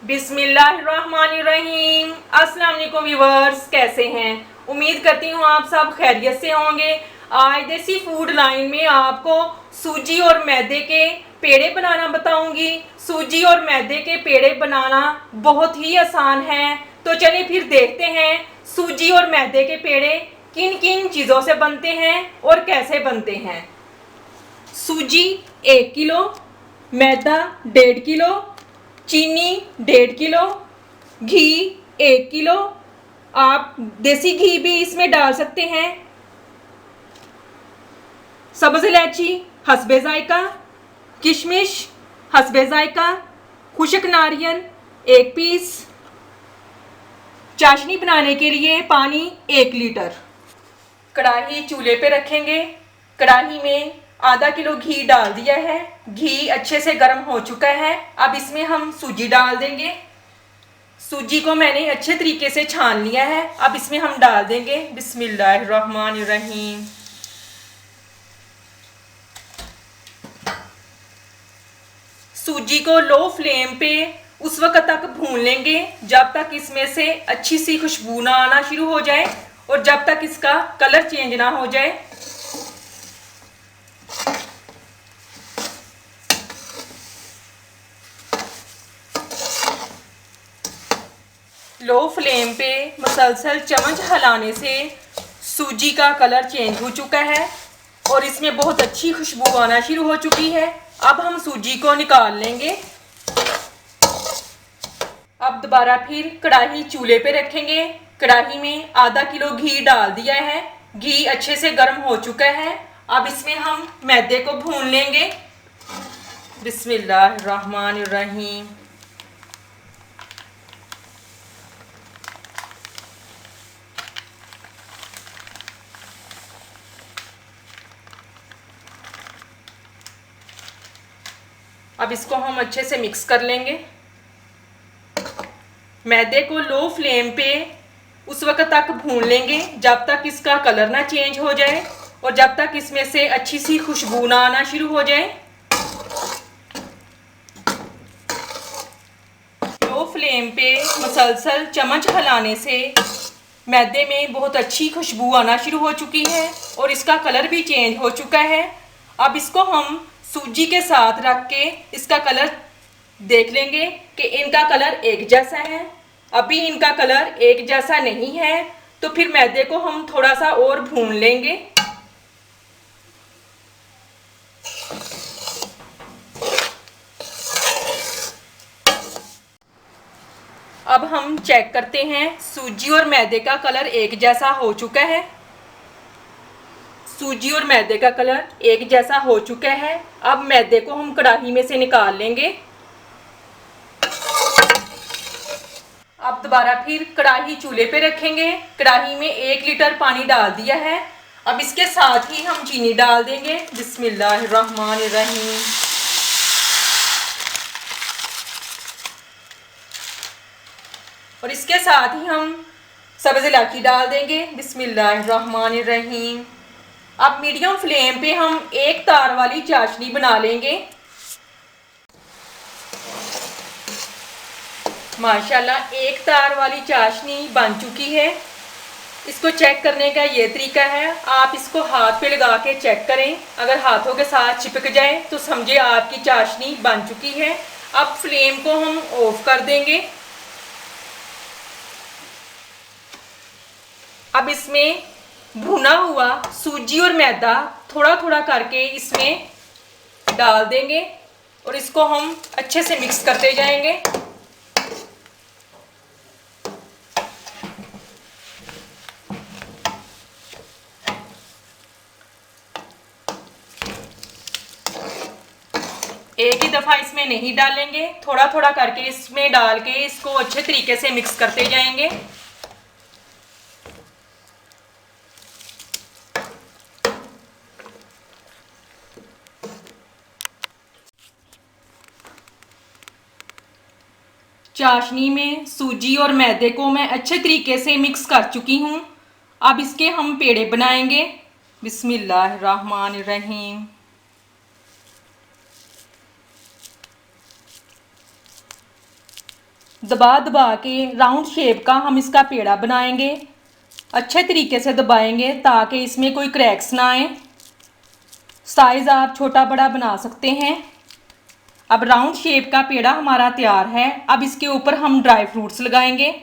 बिस्मिल्लाहिर्रहमानिर्रहीम। अस्सलाम वालेकुम व्यूअर्स, कैसे हैं? उम्मीद करती हूँ आप सब खैरियत से होंगे। आज देसी फूड लाइन में आपको सूजी और मैदे के पेड़े बनाना बताऊंगी। सूजी और मैदे के पेड़े बनाना बहुत ही आसान है। तो चलिए फिर देखते हैं सूजी और मैदे के पेड़े किन किन चीज़ों से बनते हैं और कैसे बनते हैं। सूजी 1 किलो, मैदा 1.5 किलो, चीनी 1.5 किलो, घी 1 किलो। आप देसी घी भी इसमें डाल सकते हैं। सब्ज इलायची हस्बे जायका, किशमिश हस्बे जायका, खुश्क नारियल 1 पीस। चाशनी बनाने के लिए पानी 1 लीटर। कढ़ाई चूल्हे पे रखेंगे। कढ़ाई में आधा किलो घी डाल दिया है। घी अच्छे से गर्म हो चुका है। अब इसमें हम सूजी डाल देंगे। सूजी को मैंने अच्छे तरीके से छान लिया है। अब इसमें हम डाल देंगे बिस्मिल्लाहिर्रहमानिर्रहीम। सूजी को लो फ्लेम पे उस वक्त तक भून लेंगे जब तक इसमें से अच्छी सी खुशबू ना आना शुरू हो जाए और जब तक इसका कलर चेंज ना हो जाए। लो फ्लेम पे मुसलसल चम्मच हिलाने से सूजी का कलर चेंज हो चुका है और इसमें बहुत अच्छी खुशबू आना शुरू हो चुकी है। अब हम सूजी को निकाल लेंगे। अब दोबारा फिर कढ़ाई चूल्हे पे रखेंगे। कढ़ाई में आधा किलो घी डाल दिया है। घी अच्छे से गर्म हो चुका है। अब इसमें हम मैदे को भून लेंगे बिस्मिल्लाहिर्रहमानिर्रहीम। अब इसको हम अच्छे से मिक्स कर लेंगे। मैदे को लो फ्लेम पे उस वक्त तक भून लेंगे जब तक इसका कलर ना चेंज हो जाए और जब तक इसमें से अच्छी सी खुशबू ना आना शुरू हो जाए। लो फ्लेम पे मुसलसल चम्मच हिलाने से मैदे में बहुत अच्छी खुशबू आना शुरू हो चुकी है और इसका कलर भी चेंज हो चुका है। अब इसको हम सूजी के साथ रख के इसका कलर देख लेंगे कि इनका कलर एक जैसा है। अभी इनका कलर एक जैसा नहीं है तो फिर मैदे को हम थोड़ा सा और भून लेंगे। अब हम चेक करते हैं सूजी और मैदे का कलर एक जैसा हो चुका है। सूजी और मैदे का कलर एक जैसा हो चुका है। अब मैदे को हम कढ़ाई में से निकाल लेंगे। अब दोबारा फिर कढ़ाई चूल्हे पे रखेंगे। कढ़ाई में 1 लीटर पानी डाल दिया है। अब इसके साथ ही हम चीनी डाल देंगे बिस्मिल्लाहिर्रहमानिर्रहीम। और इसके साथ ही हम सब्ज इलायची डाल देंगे बिस्मिल्लाहिर्रहमानिर्रहीम। अब मीडियम फ्लेम पे हम एक तार वाली चाशनी बना लेंगे। माशाल्लाह एक तार वाली चाशनी बन चुकी है। इसको चेक करने का ये तरीका है, आप इसको हाथ पे लगा के चेक करें। अगर हाथों के साथ चिपक जाए तो समझे आपकी चाशनी बन चुकी है। अब फ्लेम को हम ऑफ कर देंगे। अब इसमें भुना हुआ सूजी और मैदा थोड़ा थोड़ा करके इसमें डाल देंगे और इसको हम अच्छे से मिक्स करते जाएंगे। एक ही दफ़ा इसमें नहीं डालेंगे, थोड़ा थोड़ा करके इसमें डाल के इसको अच्छे तरीके से मिक्स करते जाएंगे। चाशनी में सूजी और मैदे को मैं अच्छे तरीके से मिक्स कर चुकी हूँ। अब इसके हम पेड़े बनाएंगे बिस्मिल्लाहिर्रहमानिर्रहीम। दबा दबा के राउंड शेप का हम इसका पेड़ा बनाएंगे। अच्छे तरीके से दबाएंगे ताकि इसमें कोई क्रैक्स ना आए। साइज़ आप छोटा बड़ा बना सकते हैं। अब राउंड शेप का पेड़ा हमारा तैयार है। अब इसके ऊपर हम ड्राई फ्रूट्स लगाएंगे।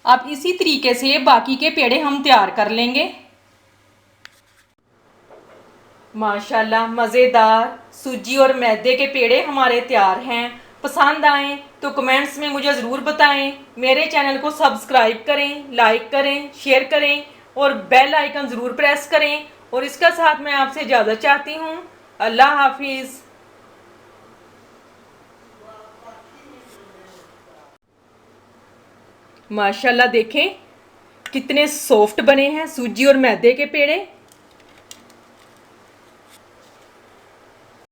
अब इसी तरीके से बाकी के पेड़े हम तैयार कर लेंगे। माशाल्लाह मज़ेदार सूजी और मैदे के पेड़े हमारे तैयार हैं। पसंद आएँ तो कमेंट्स में मुझे ज़रूर बताएं। मेरे चैनल को सब्सक्राइब करें, लाइक करें, शेयर करें और बेल आइकन ज़रूर प्रेस करें। और इसका साथ मैं आपसे इजाज़त चाहती हूँ। अल्लाह हाफिज़। माशाल्लाह देखें कितने सॉफ्ट बने हैं सूजी और मैदे के पेड़े।